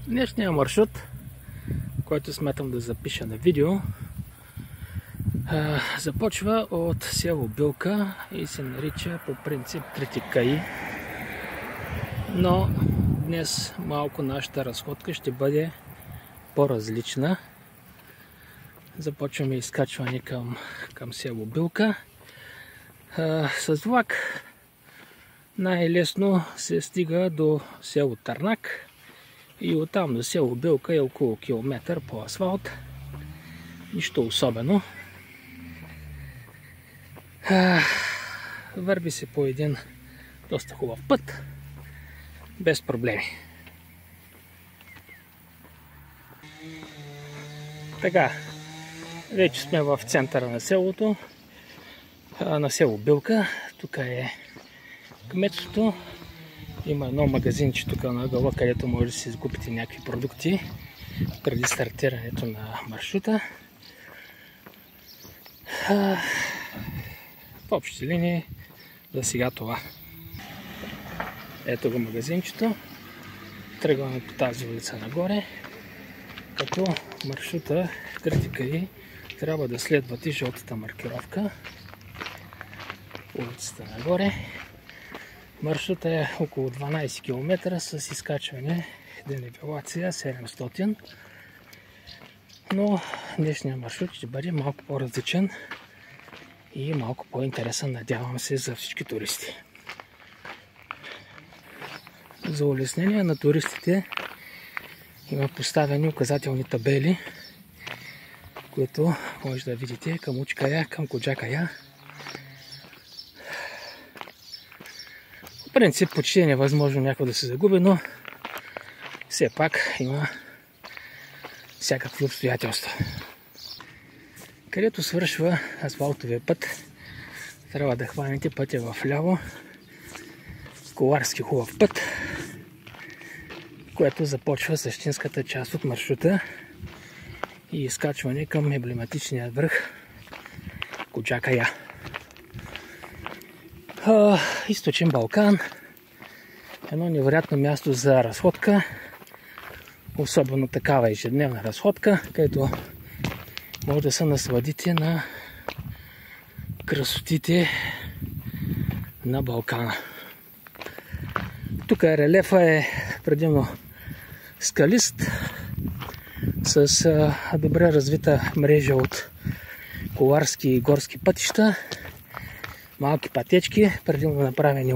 Днешния маршрут, който смятам да запиша на видео, започва от село Билка и се нарича по принцип Трети Каи. Но днес малко нашата разходка ще бъде по-различна. Започваме изкачване към село Билка. С влак най-лесно се стига до село Търнак и оттам до село Билка е около километър по асфалт. Нищо особено. Върви се по един доста хубав път, без проблеми. Така, вече сме в центъра на селото, на село Билка. Тук е кметството. Има едно магазинче тук нагъла, където може да си изкупите някакви продукти преди стартирането на маршрута. В общи линии за сега това. Ето го магазинчето. Тръгваме по тази улица нагоре, като маршрута Трети Каи трябва да следват и жълтата маркировка. Улицата нагоре. Маршрутът е около 12 км с изкачване денивелация 700. Но днешният маршрут ще бъде малко по-различен и малко по-интересен, надявам се, за всички туристи. За улеснение на туристите има поставени указателни табели, които може да видите към Учкая, към Коджакая. В принцип почти е невъзможно някой да се загуби, но все пак има всякакви обстоятелства. Където свършва асфалтовия път, трябва да хванете пътя в ляво, коларски хубав път, което започва същинската част от маршрута и изкачване към емблематичния връх Коджакая. Източен Балкан, едно невероятно място за разходка, особено такава ежедневна разходка, където може да се насладите на красотите на Балкана. Тук релефа е предимно скалист, с добре развита мрежа от коларски и горски пътища, малки пътечки, предимно направени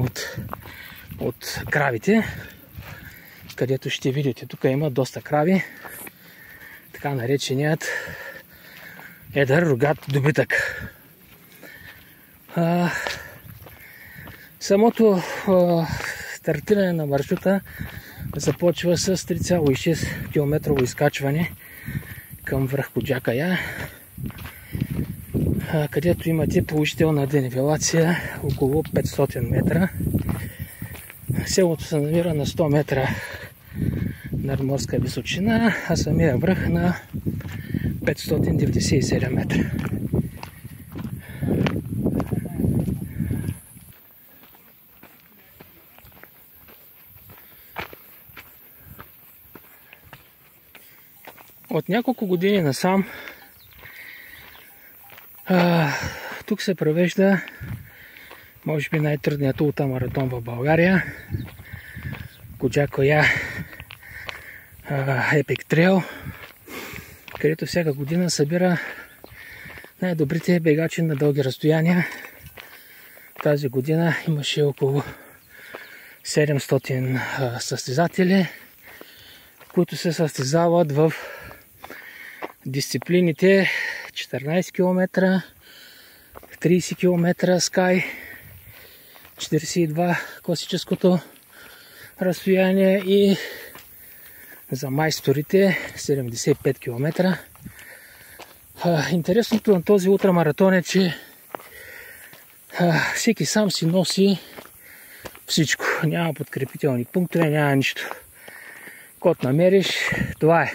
от кравите, където ще видите, тук има доста крави, така нареченият едър рогат добитък. Самото стартиране на маршрута започва с 3,6 км изкачване към връх Коджакая, където имате положителна денивелация около 500 метра. Селото се намира на 100 метра надморска височина, а самия връх на 597 метра. От няколко години насам тук се провежда може би най-трудният ултрамаратон в България, Коджакая Epic Trail, където всяка година събира най-добрите бегачи на дълги разстояния. Тази година имаше около 700 състезатели, които се състезават в дисциплините 14 км, 30 км Sky, 42 класическото разстояние и за майсторите 75 км. Интересното на този ултрамаратон е, че всеки сам си носи всичко. Няма подкрепителни пунктове, няма нищо. Кот намериш, това е.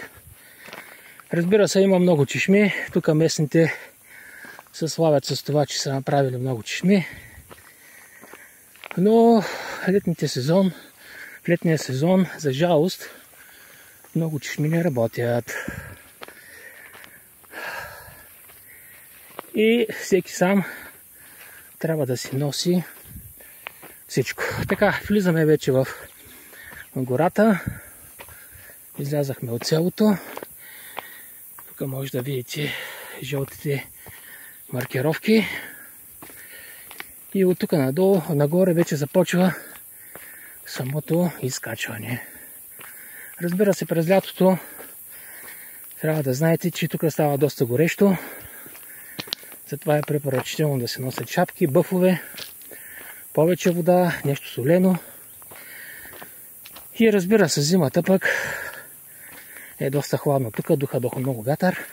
Разбира се, има много чешми. Тук местните се славят с това, че са направили много чешми. Но в летния сезон, за жалост, Много чешми работят. И всеки сам трябва да си носи всичко. Така, влизаме вече в гората. Излязахме от селото. Тук може да видите жълтите маркировки. И от тук надолу, нагоре вече започва самото изкачване. Разбира се, през лятото трябва да знаете, че тук става доста горещо. Затова е препоръчително да се носят шапки, бъфове, повече вода, нещо солено. И разбира се, зимата пък е доста хладно. Тук духа много вятър,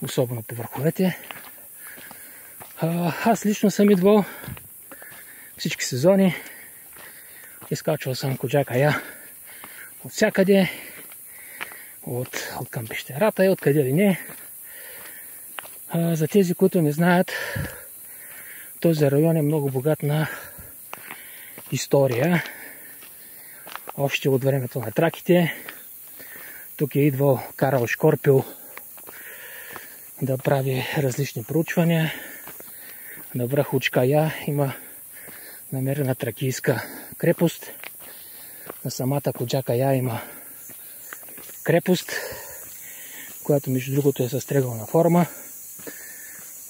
особено по върховете. Аз лично съм идвал всички сезони. Изкачвал съм Коджака Я от всякъде, от към пещерата и откъде ли не. За тези, които не знаят, този район е много богат на история. Още от времето на траките. Тук е идвал Карл Шкорпил да прави различни проучвания. На връх Учка Я има намерена тракийска крепост. На самата Коджака Я има крепост, която между другото е с триъгълна форма.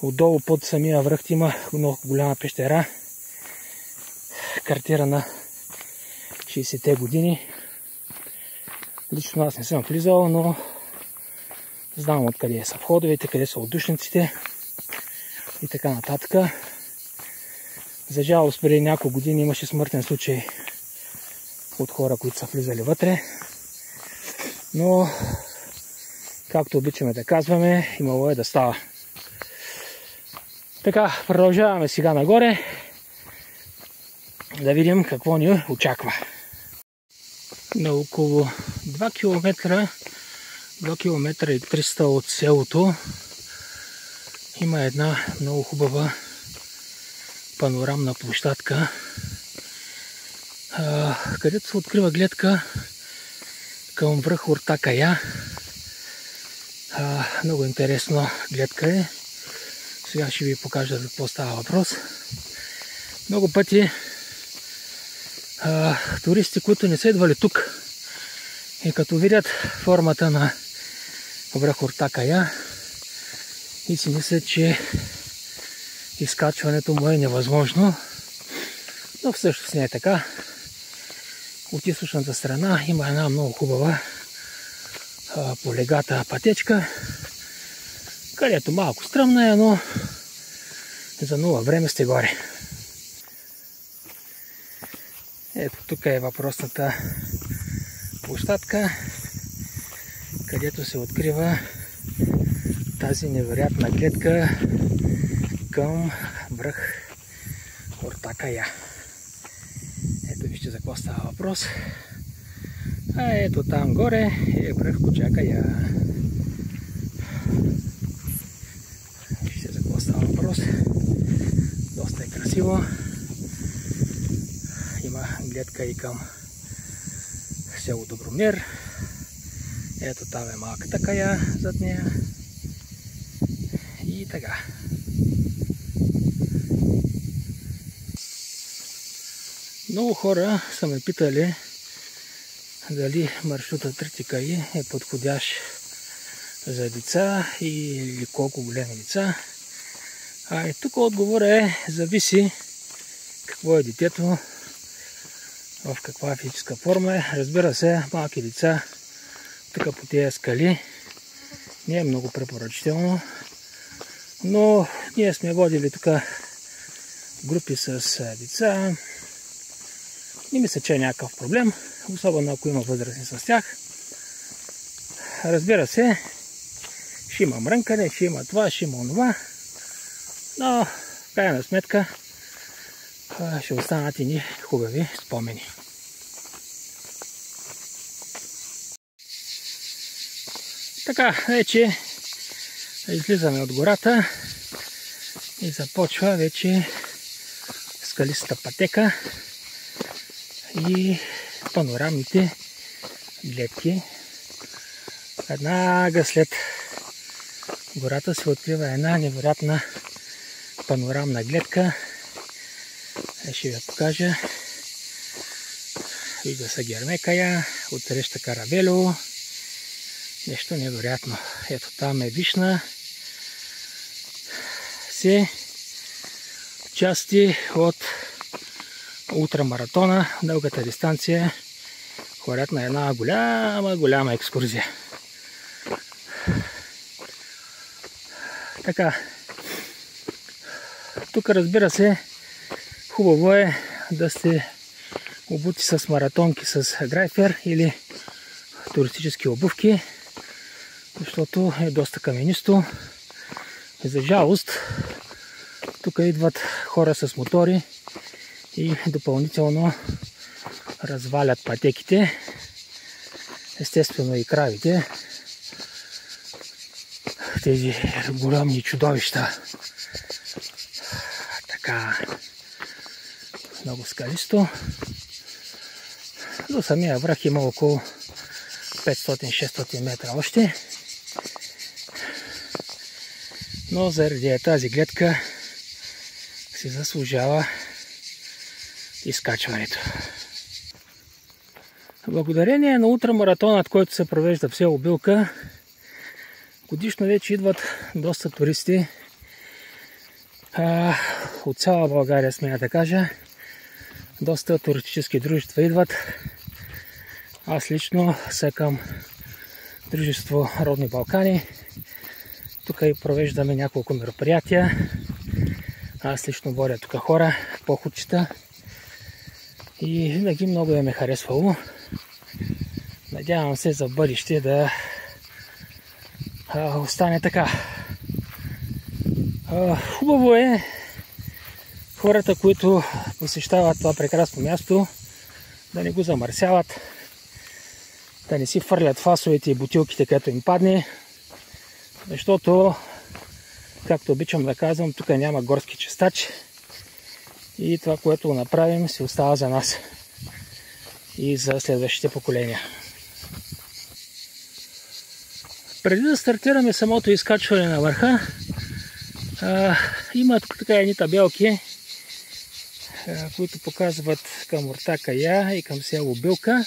Отдолу под самия връх има много голяма пещера, картирана 60-те години. Лично аз не съм влизал, но знам откъде са входовете, къде са отдушниците и така нататък. За жалост, преди няколко години имаше смъртен случай от хора, които са влизали вътре. Но, както обичаме да казваме, имало е да става. Така, продължаваме сега нагоре да видим какво ни очаква. На около 2 км и 300 от селото има една много хубава панорамна площадка, където се открива гледка към връх Ортака Я. Много интересна гледка е. Сега ще ви покажа за какво става въпрос. Много пъти туристи, които не са идвали тук и като видят формата на връх Ортака Я и си мислят, че изкачването му е невъзможно, но всъщност не е така. От източната страна има една много хубава полегата пътечка, където малко стръмна е, но за нула време сте горе. Ето тук е въпросната площадка, където се открива тази невероятна гледка към връх Ортака Я. Ето вижте за какво става въпрос. А ето там горе е връх Коджака Я. Вижте за какво става въпрос. Доста е красиво. Има гледка и към село Добромир. Ето там е малката кая зад нея. И така. Много хора са ме питали дали маршрута Трите каи е подходящ за деца или колко големи деца. И тук отговора е, зависи какво е детето, в каква физическа форма е. Разбира се, малки деца тук по тези скали не е много препоръчително, но ние сме водили тук групи с деца. Не мисля, че е някакъв проблем, особено ако има възрастни с тях. Разбира се, ще има мрънкане, ще има това, ще има онова, но в крайна сметка ще останат и ни хубави спомени. Така, вече излизаме от гората и започва вече скалистата пътека и панорамните гледки Веднага след гората се открива една невероятна панорамна гледка. Ще ви я покажа. Вижда се Гермекая, отсреща Каравелово. Нещо невероятно. Ето там е Вишна. Все части от ултрамаратона, дългата дистанция, ходят на една голяма екскурзия. Така, тук разбира се, хубаво е да сте обути с маратонки с грайфер или туристически обувки, защото е доста каменисто. За жалост, тук идват хора с мотори и допълнително развалят пътеките, естествено и кравите, тези големи чудовища. Така, много скалисто. До самия връх има около 500-600 метра още, но заради тази гледка си заслужава изкачването. Благодарение на ултрамаратонът, който се провежда в село Билка, годишно вече идват доста туристи от цяла България, смея да кажа. Доста туристически дружества идват. Аз лично съм към дружество Родни Балкани. Тук и провеждаме няколко мероприятия. Аз лично водя тук хора, походчета. И винаги много ме харесвало. Надявам се за бъдеще да остане така. Хубаво е хората, които посещават това прекрасно място, да не го замърсяват, да не си фърлят фасовете и бутилките, като им падне, защото, както обичам да казвам, тук няма горски чистач и това, което направим, се остава за нас и за следващите поколения. Преди да стартираме самото изкачване на върха, има тук така едни табелки, които показват към Ортакая и към село Билка.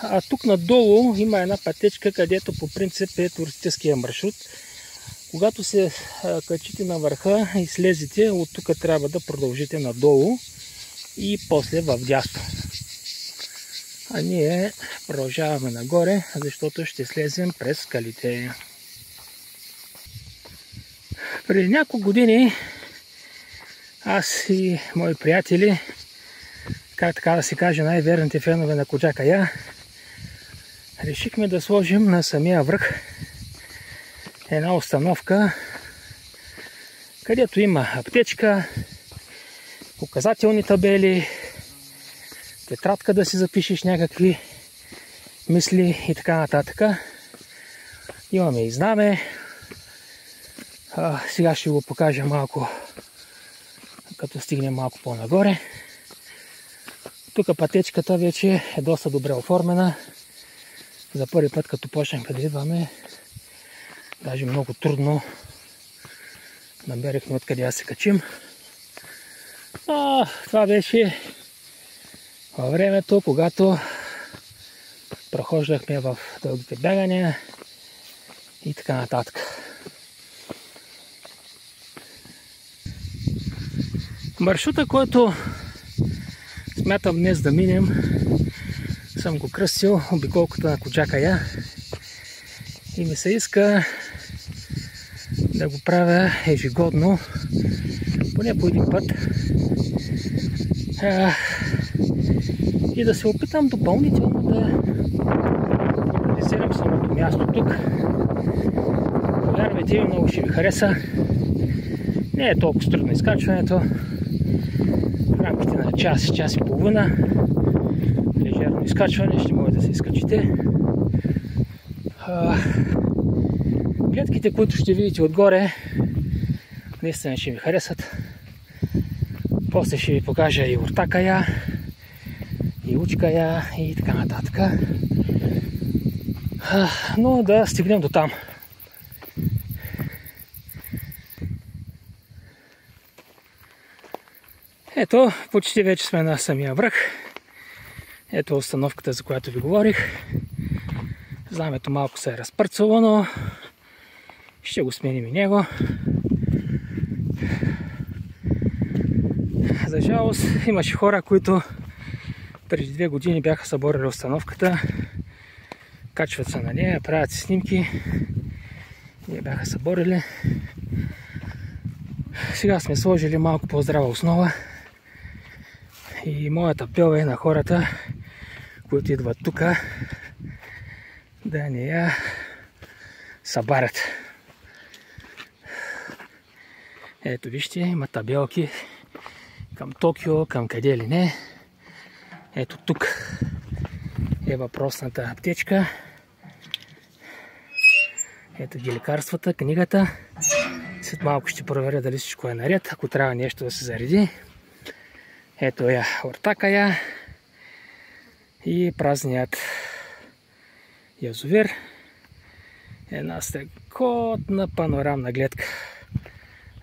А тук надолу има една пътечка, където по принцип е туристическия маршрут. Когато се качите на върха и слезете, от тук трябва да продължите надолу и после в дясно. А ние продължаваме нагоре, защото ще слезем през скалите. Преди няколко години аз и мои приятели, как така да се каже, най-верните фенове на Коджакая, решихме да сложим на самия връх една установка, където има аптечка, указателни табели, тетрадка да си запишеш някакви мисли и така нататък. Имаме и знаме. Сега ще го покажа малко, като стигнем малко по-нагоре. Тук пътечката вече е доста добре оформена. За първи път, като почнахме да идваме, даже много трудно намерихме откъде да се качим. Това беше във времето, когато прохождахме в дългите бягания и така нататък. Маршрута, който смятам днес да минем, съм го кръстил обиколката на Коджакая и ми се иска да го правя ежегодно, поне по един път, и да се опитам допълнително да популяризирам самото място тук. Повярвайте ми, много ще ви хареса. Не е толкова трудно изкачването. В рамките на час и половина лежерно изкачване ще може да се изкачите. Гледките, които ще видите отгоре, наистина ще ви харесат. После ще ви покажа и Ортакая, и Учкая и така нататък. Но да стигнем до там. Ето, почти вече сме на самия връх. Ето установката, за която ви говорих. Знамето малко се е разпърцало, но ще го сменим и него. За жалост имаше хора, които преди 2 години бяха съборили установката, качват се на нея, правят си снимки. Ние бяха съборили. Сега сме сложили малко по-здрава основа. И моят апел е на хората, които идват тук, да не я събарят. Ето вижте, има табелки към Токио, към къде ли не. Ето тук е въпросната аптечка. Ето ги лекарствата, книгата. След малко ще проверя дали всичко е наред, ако трябва нещо да се зареди. Ето я ортака я и празният язовир. Една страхотна панорамна гледка.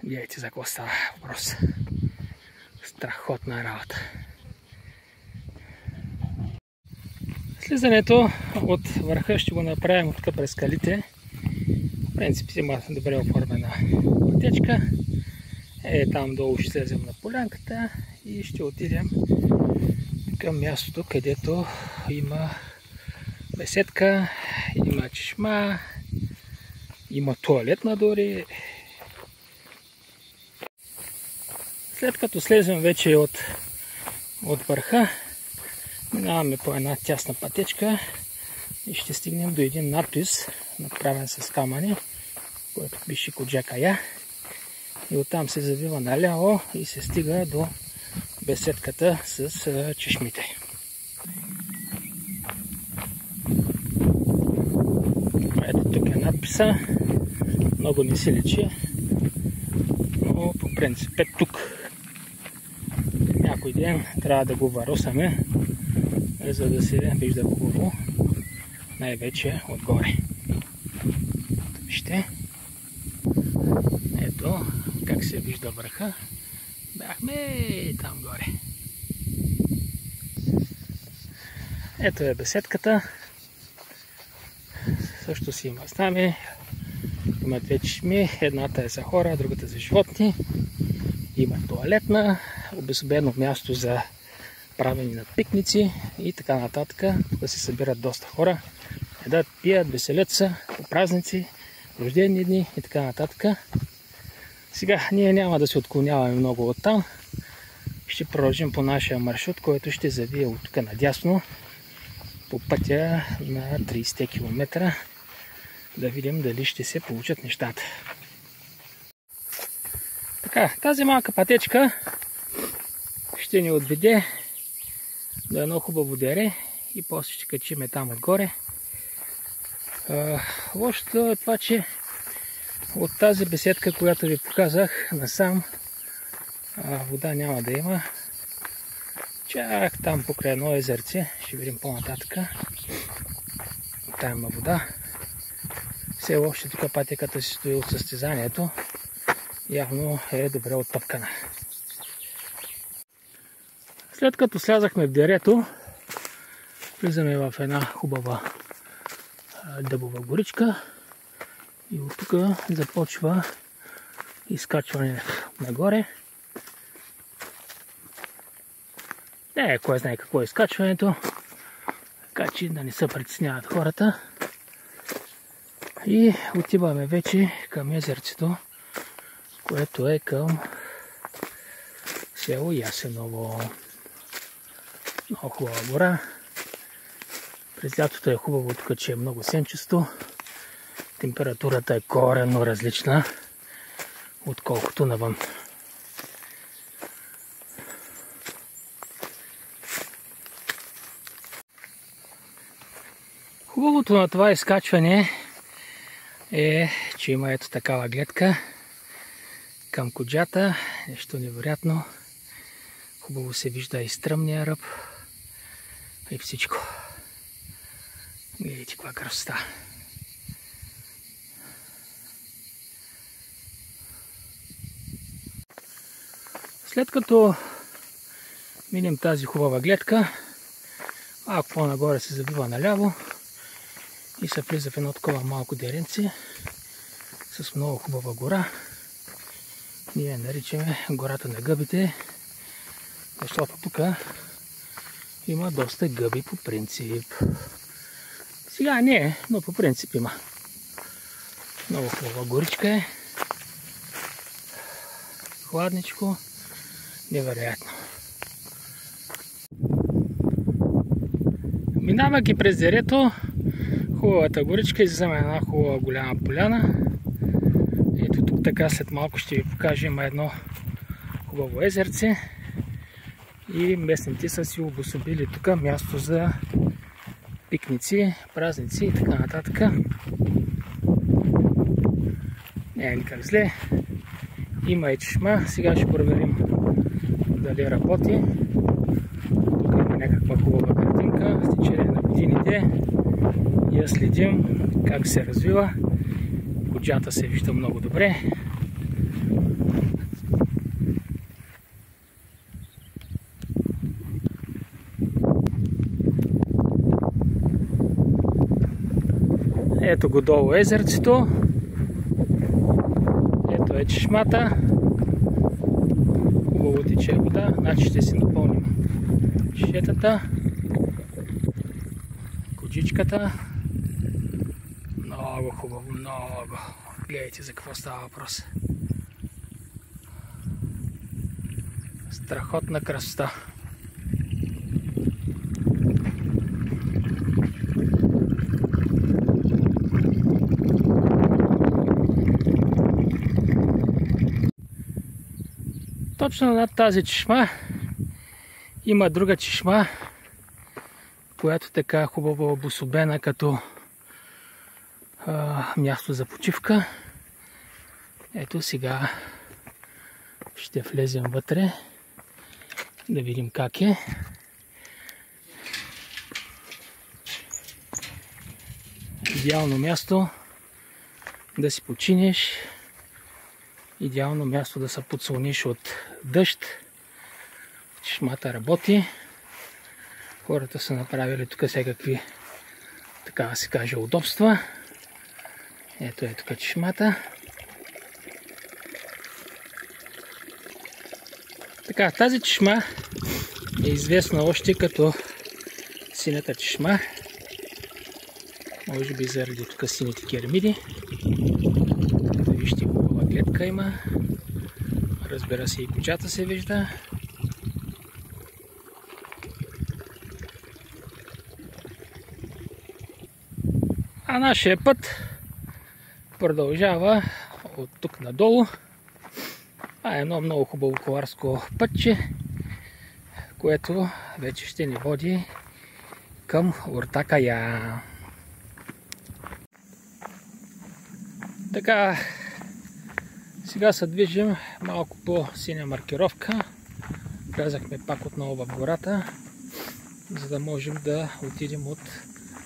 Гледайте за какво става въпрос. Страхотна работа. Слизането от върха ще го направим тук през скалите. В принцип има добре оформена пътечка. Там долу ще слезем на полянката и ще отидем към мястото, където има беседка, има чешма, има туалетна дори. След като слезем вече от върха, минаваме по една тясна пътечка и ще стигнем до един надпис, направен с камъни, който пише Коджакая. И оттам се завива наляво и се стига до беседката с чешмите. Ето тук е надписа. Много не се личи, но по принцип е тук. Някой ден трябва да го варосаме, за да се вижда хубаво, най-вече отгоре. Вижте. Ето как се вижда върха. Бяхме там горе. Ето е беседката. Също си има стами. Има 2 чешми. Едната е за хора, другата за животни. Има туалетна, обособено място за правене на пикници и така нататък. Тук се събират доста хора. Едат, пият, веселят се по празници, рождени дни и така нататък. Сега ние няма да се отклоняваме много от там. Ще продължим по нашия маршрут, който ще завие от тук надясно по пътя на 30 км. Да видим дали ще се получат нещата. Така, тази малка пътечка ще ни отведе до едно хубаво дере и после ще качиме там отгоре. Лошото е това, че от тази беседка, която ви показах насам, вода няма да има. Чак там покрай едно езерце, ще видим по-нататък. Там има вода. Все още тук пътеката си стои от състезанието. Явно е добре оттъпкана. След като слязахме в дерето, влизаме в една хубава дъбова горичка и от тук започва изкачване нагоре. Не, кой знае какво е изкачването, така че да не се притесняват хората. И отиваме вече към езерцето, което е към село Ясеново. Много хубава гора. През лятото е хубаво тук, че е много сенчесто. Температурата е коренно различна, отколкото навън. Хубавото на това изкачване е, че има ето такава гледка към Коджата. Нещо невероятно. Хубаво се вижда и стръмния ръб и всичко. Гледайте каква красота. След като минем тази хубава гледка, малко по-нагоре се забива наляво и се влиза в едно такова малко деренце с много хубава гора. Ние наричаме гората на гъбите, защото тук има доста гъби по принцип. Сега не е, но по принцип има. Много хубава горичка е. Хладничко, невероятно. Минавайки през дерето, хубавата горичка, излизаме една хубава голяма поляна. Ето тук така след малко ще ви покажем едно хубаво езерце. И местните са си обособили тук място за пикници, празници и така нататък. Не е никак зле. Има и чешма. Сега ще проверим дали работи. Тук има някаква хубава картинка с течение на годините. И я следим как се развива. Коджата се вижда много добре. Ето го долу езерцето. Ето е чешмата. Хубаво тече вода. Значи ще си напълним чешетата. Коджичката. Много хубаво, много. Гледайте за какво става въпрос. Страхотна красота. Точно над тази чешма има друга чешма, която така хубаво обособена като място за почивка. Ето сега ще влезем вътре да видим как е. Идеално място да си починеш. Идеално място да се подсълниш от дъжд. Чешмата работи. Хората са направили тук всякакви, така да се каже, удобства. Ето е тук чешмата. Така, тази чешма е известна още като синята чешма. Може би заради тук сините керамиди. Вижте, хубава гледка има. Разбира се, и коджата се вижда. А нашия път продължава от тук надолу. Това е едно много хубаво коларско пътче, което вече ще ни води към Ортакая. Така, сега се движим малко по синя маркировка. Влязахме пак отново в гората, за да можем да отидем от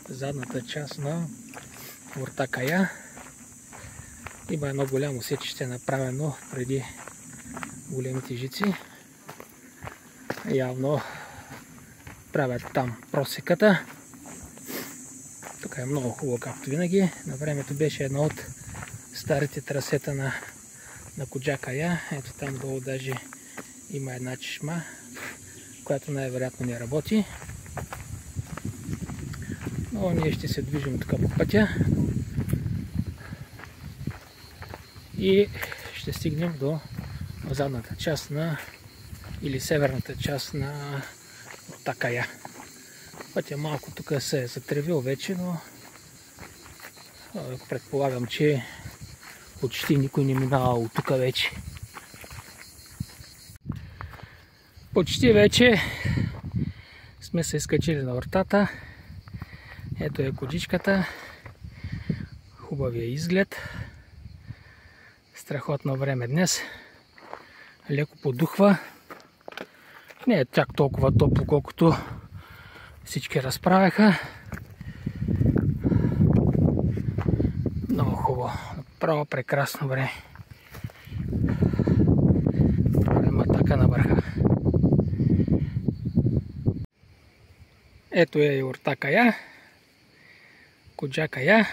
задната част на Ортакая. Има едно голямо сечище направено преди големите жици. Явно правят там просеката. Тук е много хубаво, както винаги. На времето беше едно от старите трасета на Коджакая. Ето там долу даже има една чешма, която най-вероятно не работи. Но ние ще се движим тук по пътя и ще стигнем до задната част на, или северната част на Ортакая. Пътя малко тук се е затревил вече, но предполагам, че почти никой не минава от тук вече. Почти вече сме се изкачили на ортата. Ето е коджичката. Хубавия изглед. Страхотно време днес. Леко подухва. Не е чак толкова топло, колкото всички разправяха. Много хубаво. Право прекрасно време. Правим атака на върха. Ето е юрта Кая, Коджа Кая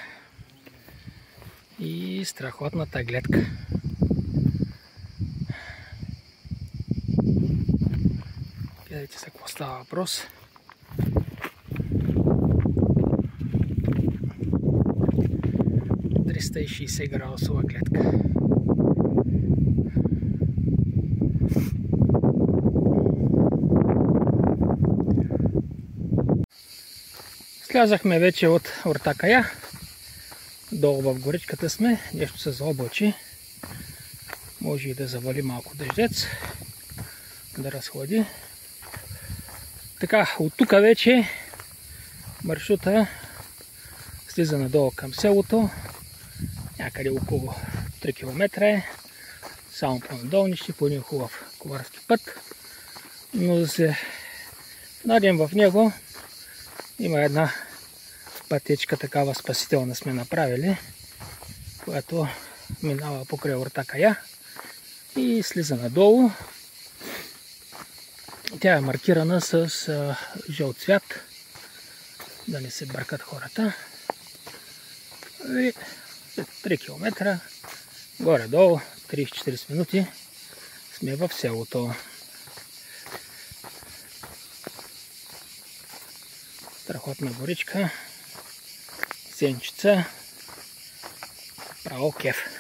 и страхотната гледка. Гледайте за какво става въпрос. – 360 градусова гледка. Слязахме вече от юрта Кая. Долу в горичката сме. Нещо се заоблачи. Може и да завали малко дъждец. Да разходи. Така, от тук вече маршрута слиза надолу към селото. Някъде около 3 км е. Само по-надолнище, по един хубав коварски път. Но да се надем в него, има една пътечка, такава спасителна сме направили, която минава покрай юрта Кая и слиза надолу. Тя е маркирана с жълт цвят, да не се бъркат хората. И 3 км, горе-долу, 30-40 минути сме в селото. Страхотна горичка, сенчица, право кеф.